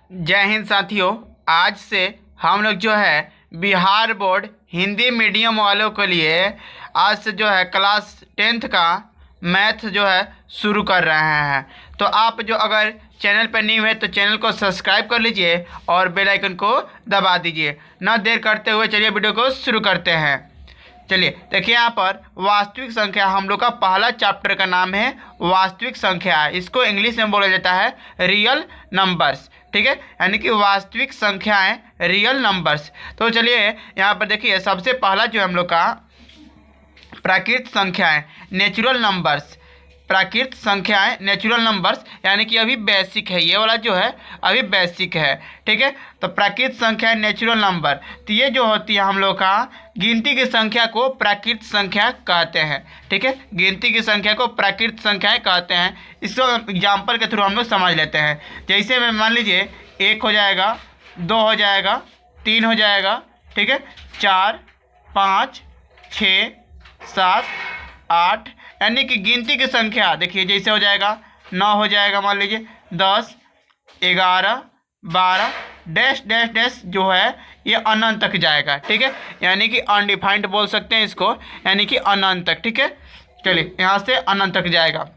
जय हिंद साथियों। आज से हम लोग जो है बिहार बोर्ड हिंदी मीडियम वालों के लिए आज से जो है क्लास 10th का मैथ जो है शुरू कर रहे हैं। तो आप जो अगर चैनल पर न्यू है तो चैनल को सब्सक्राइब कर लीजिए और बेल आइकन को दबा दीजिए। ना देर करते हुए चलिए वीडियो को शुरू करते हैं। चलिए देखिए यहाँ पर वास्तविक संख्या हम लोग का पहला चैप्टर का नाम है वास्तविक संख्या। इसको इंग्लिश में बोला जाता है रियल नंबर्स। ठीक है, यानी कि वास्तविक संख्याएं रियल नंबर्स। तो चलिए यहाँ पर देखिए सबसे पहला जो हम लोग का प्राकृत संख्याएं नेचुरल नंबर्स। प्राकृत संख्याएं नेचुरल नंबर्स यानी कि अभी बेसिक है, ये वाला जो है अभी बेसिक है। ठीक है, तो प्राकृत संख्याएं नेचुरल नंबर, तो ये जो होती है हम लोग का गिनती की संख्या को प्राकृत संख्या कहते हैं। ठीक है, गिनती की संख्या को प्राकृत संख्याएं कहते हैं। इसको एग्जाम्पल के थ्रू हम लोग समझ लेते हैं। जैसे में मान लीजिए 1 हो जाएगा, 2 हो जाएगा, 3 हो जाएगा, ठीक है, 4, 5, 6, 7, 8, यानी कि गिनती की संख्या देखिए जैसे हो जाएगा 9 हो जाएगा, मान लीजिए 10, 11, 12 डैश डैश डैश जो है ये अनंत तक जाएगा। ठीक है, यानी कि अनडिफाइंड बोल सकते हैं इसको, यानी कि अनंत तक। ठीक है, चलिए यहाँ से अनंत तक जाएगा।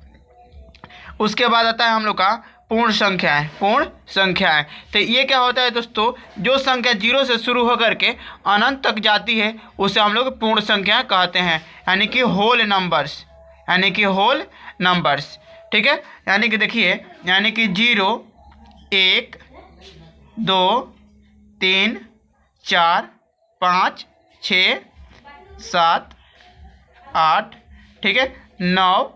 उसके बाद आता है हम लोग का पूर्ण संख्याएं। पूर्ण संख्याएं, तो ये क्या होता है दोस्तों, जो संख्या 0 से शुरू होकर के अनंत तक जाती है उसे हम लोग पूर्ण संख्या कहते हैं, यानी कि होल नंबर्स। यानी कि होल नंबर्स। ठीक है, यानी कि देखिए यानी कि 0, 1, 2, 3, 4, 5, 6, 7, 8, ठीक है, 9,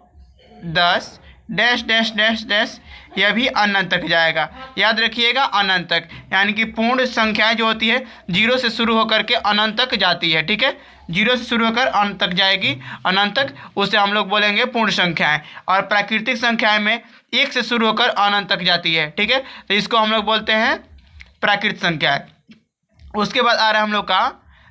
10 डैश डैश डैश डैश, यह भी अनंत तक जाएगा। याद रखिएगा अनंत तक, यानी कि पूर्ण संख्याएं जो होती है 0 से शुरू होकर के अनंत तक जाती है। ठीक है, 0 से शुरू होकर अनंत तक जाएगी, अनंत तक, उसे हम लोग बोलेंगे पूर्ण संख्याएं। और प्राकृतिक संख्याएं में 1 से शुरू होकर अनंत तक जाती है। ठीक है, तो इसको हम लोग बोलते हैं प्राकृतिक संख्याएं। उसके बाद आ रहा है हम लोग का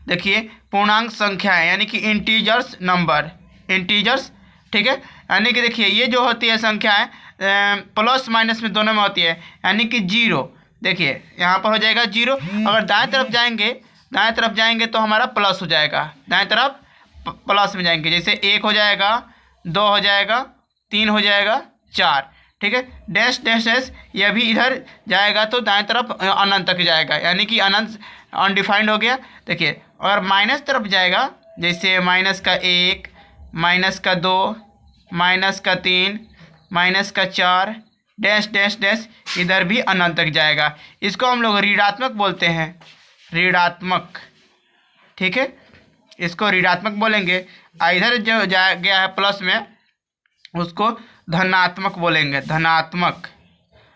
देखिए पूर्णांक संख्याएं, यानी कि इंटीजर्स नंबर, इंटीजर्स। ठीक है, यानी कि देखिए ये जो होती है संख्याएं प्लस माइनस में दोनों में होती है, यानी कि 0 देखिए यहाँ पर हो जाएगा 0। अगर दाएं तरफ जाएंगे तो हमारा प्लस हो जाएगा, दाएं तरफ प्लस में जाएंगे। जैसे 1 हो जाएगा, 2 हो जाएगा, 3 हो जाएगा, 4। ठीक है, डैश डैश डैश यह भी इधर जाएगा तो दाएं तरफ अनंत तक जाएगा, यानी कि अनंत अनडिफाइंड हो गया। देखिए अगर माइनस तरफ जाएगा, जैसे -1, -2, -3, -4 डैश डैश डैश, इधर भी अनंत तक जाएगा। इसको हम लोग ऋणात्मक बोलते हैं, ऋणात्मक। ठीक है, इसको ऋणात्मक बोलेंगे। इधर जो जा गया है प्लस में उसको धनात्मक बोलेंगे, धनात्मक।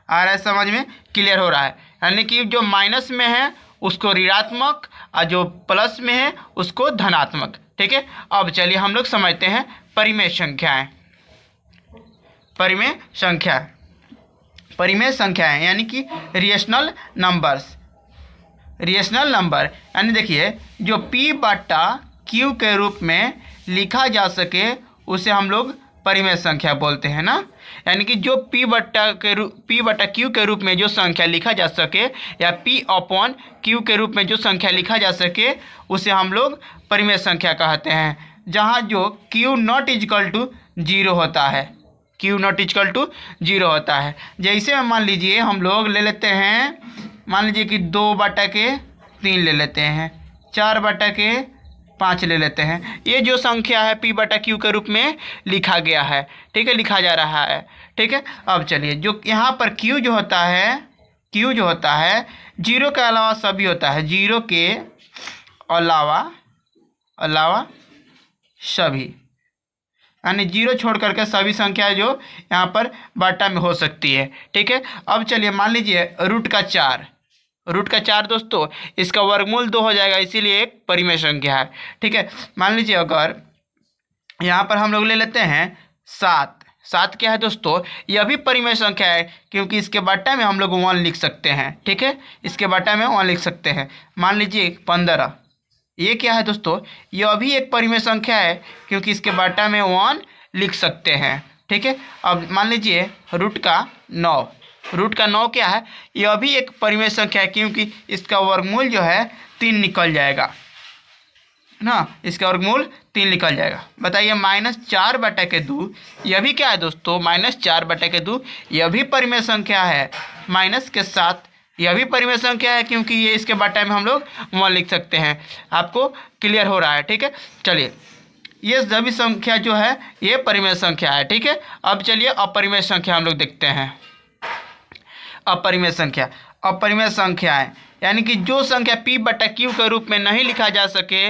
आ रहा है समझ में, क्लियर हो रहा है। यानी कि जो माइनस में है उसको ऋणात्मक और जो प्लस में है उसको धनात्मक। ठीक है, अब चलिए हम लोग समझते हैं परिमेय संख्याएं। परिमेय संख्या, परिमेय संख्याएं यानी कि रेशनल नंबर्स। रेशनल नंबर यानी देखिए जो P/Q के रूप में लिखा जा सके उसे हम लोग परिमेय संख्या बोलते हैं ना। यानी कि जो P/Q के रूप में जो संख्या लिखा जा सके या P/Q के रूप में जो संख्या लिखा जा सके उसे हम लोग परिमेय संख्या कहते हैं। जहाँ जो Q नॉट इक्वल टू 0 होता है, Q नॉट इक्वल टू 0 होता है। जैसे मान लीजिए हम लोग ले लेते हैं, मान लीजिए कि 2/3 ले लेते हैं, 4/5 ले लेते हैं। ये जो संख्या है P/Q के रूप में लिखा गया है। ठीक है, लिखा जा रहा है। ठीक है, अब चलिए जो यहाँ पर Q जो होता है, Q जो होता है 0 के अलावा सभी होता है, 0 के अलावा सभी, यानी 0 छोड़ करके सभी संख्याएं जो यहाँ पर बाटा में हो सकती है। ठीक है, अब चलिए मान लीजिए √4 दोस्तों, इसका वर्गमूल 2 हो जाएगा, इसीलिए एक परिमेय संख्या है। ठीक है, मान लीजिए अगर यहाँ पर हम लोग ले लेते हैं 7 क्या है दोस्तों, यह भी परिमेय संख्या है क्योंकि इसके बाटा में हम लोग 1 लिख सकते हैं। ठीक है, इसके बाटा में 1 लिख सकते हैं। मान लीजिए 15, ये क्या है दोस्तों, यह भी एक परिमेय संख्या है क्योंकि इसके बाटा में 1 लिख सकते हैं। ठीक है, अब मान लीजिए √9, रूट का 9 क्या है, यह भी एक परिमेय संख्या है क्योंकि इसका वर्गमूल जो है 3 निकल जाएगा ना, इसका वर्गमूल 3 निकल जाएगा। बताइए -4/2 यह भी क्या है दोस्तों, -4/2 यह भी परिमेय संख्या है, माइनस के साथ यह भी परिमेय संख्या है क्योंकि ये इसके बटे में हम लोग 1 लिख सकते हैं। आपको क्लियर हो रहा है, ठीक है। चलिए ये सभी संख्या जो है ये परिमेय संख्या है, ठीक है। अब चलिए अपरिमेय संख्या हम लोग देखते हैं। अपरिमेय संख्या, अपरिमेय संख्या है यानी कि जो संख्या p/q के रूप में नहीं लिखा जा सके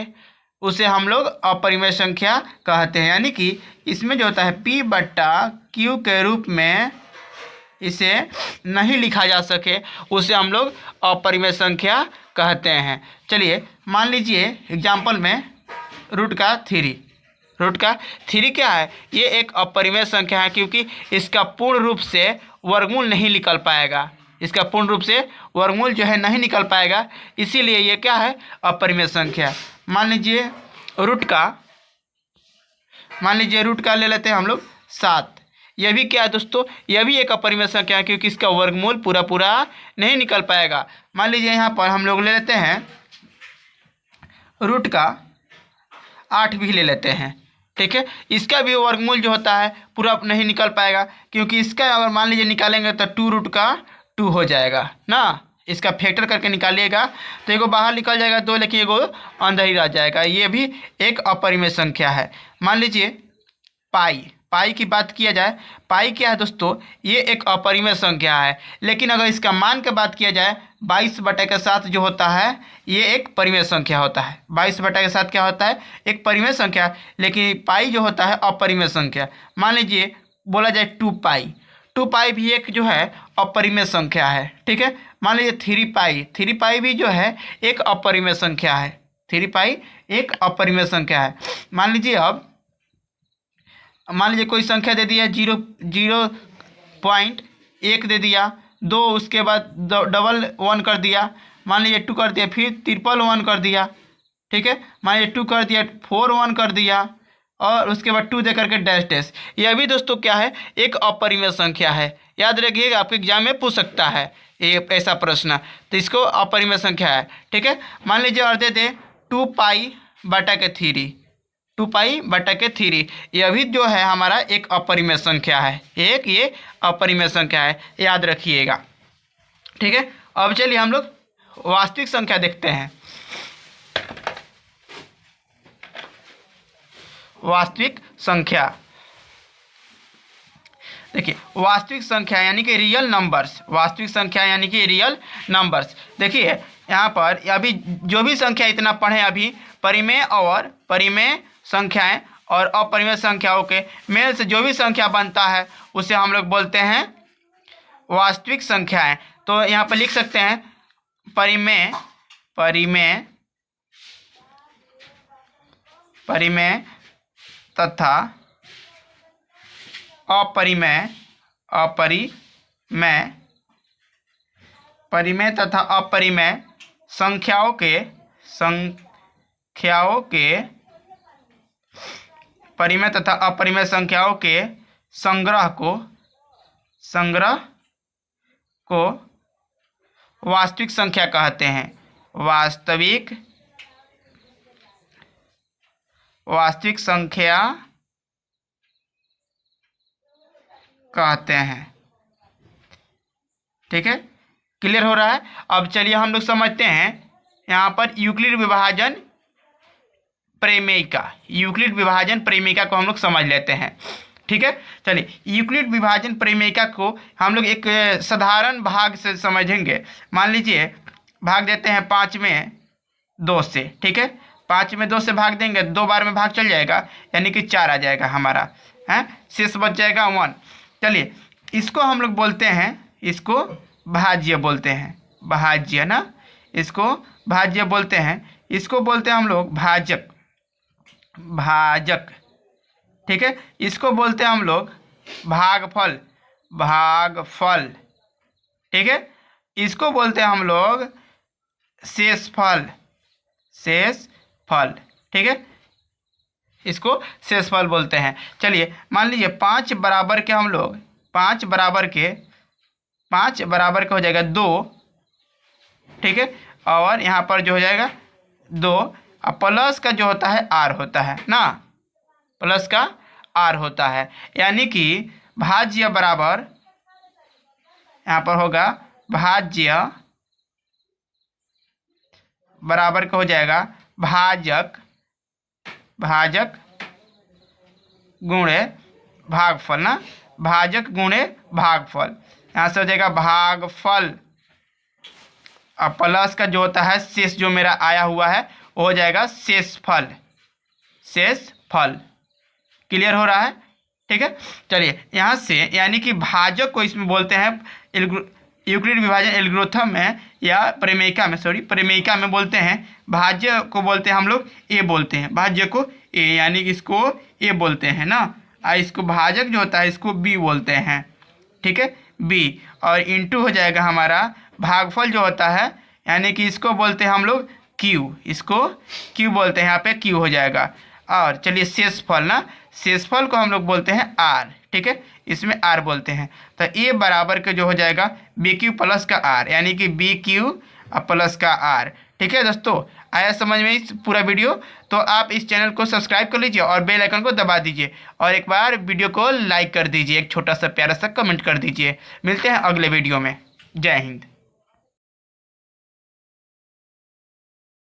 उसे हम लोग अपरिमेय संख्या कहते हैं। यानी कि इसमें जो होता है p/q के रूप में इसे नहीं लिखा जा सके उसे हम लोग अपरिमेय संख्या कहते हैं। चलिए मान लीजिए एग्जाम्पल में रूट का 3 क्या है, ये एक अपरिमेय संख्या है क्योंकि इसका पूर्ण रूप से वर्गमूल नहीं निकल पाएगा, इसका पूर्ण रूप से वर्गमूल जो है नहीं निकल पाएगा, इसीलिए ये क्या है, अपरिमेय संख्या। मान लीजिए रूट का ले लेते हैं हम लोग 7, यह भी क्या है दोस्तों, यह भी एक अपरिमेय संख्या है क्योंकि इसका वर्गमूल पूरा नहीं निकल पाएगा। मान लीजिए यहाँ पर हम लोग ले लेते हैं रूट का 8 भी ले लेते हैं, ठीक है। इसका भी वर्गमूल जो होता है पूरा नहीं निकल पाएगा क्योंकि इसका अगर मान लीजिए निकालेंगे तो 2√2 हो जाएगा ना, इसका फैक्टर करके निकालिएगा तो एगो बाहर निकल जाएगा 2, लेकिन एगो अंदर ही रह जाएगा, ये भी एक अपरिमेय संख्या है। मान लीजिए पाई की बात किया जाए, पाई क्या है दोस्तों, ये एक अपरिमेय संख्या है, लेकिन अगर इसका मान की बात किया जाए 22/7 जो होता है ये एक परिमेय संख्या होता है। 22/7 क्या होता है, एक परिमेय संख्या, लेकिन पाई जो होता है अपरिमेय संख्या। मान लीजिए बोला जाए 2 पाई भी एक जो है अपरिमेय संख्या है, ठीक है। मान लीजिए 3 पाई भी जो है एक अपरिमेय संख्या है, 3 पाई एक अपरिमेय संख्या है। मान लीजिए कोई संख्या दे दिया 0.1 दे दिया, 2 उसके बाद डबल 1 कर दिया, मान लीजिए 2 कर दिया, फिर 1 कर दिया, ठीक है। मान लीजिए 2 कर दिया, 1 कर दिया और उसके बाद 2 दे करके डैश। यह भी दोस्तों क्या है, एक अपरिमेय संख्या है। याद रखिएगा आपके एग्जाम में पूछ सकता है ये ऐसा प्रश्न, तो इसको अपरिमेय संख्या है, ठीक है। मान लीजिए और दे दे 2π/3 यह भी जो है हमारा एक अपरिमेय संख्या है, एक ये अपरिमेय संख्या है, याद रखिएगा, ठीक है। अब चलिए हम लोग वास्तविक संख्या देखते हैं। वास्तविक संख्या देखिए, वास्तविक संख्या यानी कि रियल नंबर्स, वास्तविक संख्या यानी कि रियल नंबर्स। देखिए यहाँ पर अभी जो भी संख्या इतना पढ़े अभी, परिमेय और परिमेय संख्याएं और अपरिमेय संख्याओं के मेल से जो भी संख्या बनता है उसे हम लोग बोलते हैं वास्तविक संख्याएं। तो यहाँ पर लिख सकते हैं परिमेय तथा अपरिमेय संख्याओं के संग्रह को वास्तविक संख्या कहते हैं। वास्तविक संख्या कहते हैं, ठीक है। क्लियर हो रहा है। अब चलिए हम लोग समझते हैं यहाँ पर यूक्लिड विभाजन प्रमेयिका को हम लोग समझ लेते हैं, ठीक है। चलिए यूक्लिड विभाजन प्रमेयिका को हम लोग एक साधारण भाग से समझेंगे। मान लीजिए भाग देते हैं 5 में 2 से, ठीक है। 5 में 2 से भाग देंगे, 2 बार में भाग चल जाएगा यानी कि 4 आ जाएगा हमारा, है, शेष बच जाएगा 1। चलिए इसको हम लोग बोलते हैं, इसको भाज्य बोलते हैं, भाज्य ना, इसको भाज्य बोलते हैं, इसको बोलते हैं हम लोग भाजक, ठीक है। इसको बोलते हैं हम लोग भागफल, ठीक है। इसको बोलते हैं हम लोग शेषफल, ठीक है, इसको शेषफल बोलते हैं। चलिए मान लीजिए 5 बराबर के 5 बराबर का हो जाएगा 2, ठीक है। और यहाँ पर जो हो जाएगा 2, अब प्लस का जो होता है आर होता है ना, प्लस का आर होता है, यानी कि भाज्य बराबर यहाँ पर होगा भाज्य बराबर का हो जाएगा भाजक, भाजक गुणे भागफल ना, भाजक गुणे भागफल, यहाँ से हो जाएगा भागफल। अब प्लस का जो होता है शेष जो मेरा आया हुआ है वो हो जाएगा शेषफल, शेषफल। क्लियर हो रहा है, ठीक है। चलिए यहाँ से यानी कि भाजक को इसमें बोलते हैं यूक्लिड विभाजन एल्गोरिथम में या प्रमेयिका में, सॉरी प्रमेयिका में बोलते हैं, भाज्य को बोलते हैं हम लोग ए बोलते हैं, भाज्य को ए, यानी कि इसको ए बोलते हैं ना, और इसको भाजक जो होता है इसको बी बोलते हैं, ठीक है, बी। और इंटू हो जाएगा हमारा भागफल जो होता है, यानी कि इसको बोलते हैं हम लोग क्यू, इसको क्यू बोलते हैं, यहाँ पे क्यू हो जाएगा। और चलिए शेषफल ना, शेषफल को हम लोग बोलते हैं आर, ठीक है, इसमें आर बोलते हैं। तो ए बराबर के जो हो जाएगा बी क्यू प्लस का आर, यानी कि बी क्यू प्लस का आर, ठीक है दोस्तों। आया समझ में इस पूरा वीडियो? तो आप इस चैनल को सब्सक्राइब कर लीजिए और बेल आइकन को दबा दीजिए और एक बार वीडियो को लाइक कर दीजिए, एक छोटा सा प्यारा सा कमेंट कर दीजिए। मिलते हैं अगले वीडियो में। जय हिंद।